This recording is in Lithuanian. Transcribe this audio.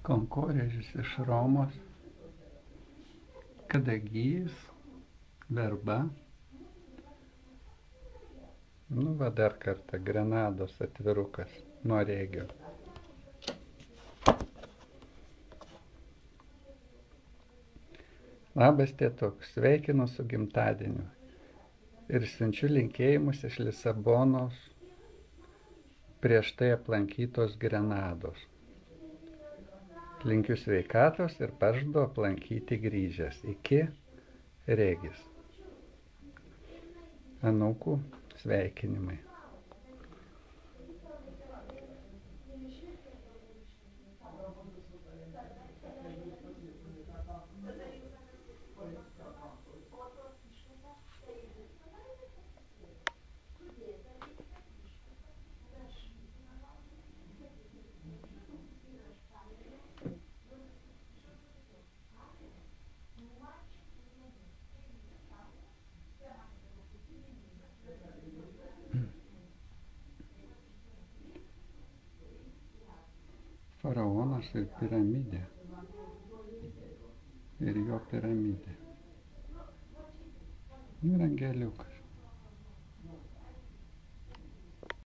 Kankorėžis iš Romos, kadagys, verba. Nu va dar kartą Grenados atvirukas nuo Regio. Labas tėtuk, sveikinu su gimtadieniu ir siunčiu linkėjimus iš Lisabonos prieš tai aplankytos Grenados. Linkiu sveikatos ir pažadu aplankyti grįžęs. Iki Regis. Anūkų sveikinimai. Faraonas ir piramidė. Ir jo piramidė. Ir angeliukas.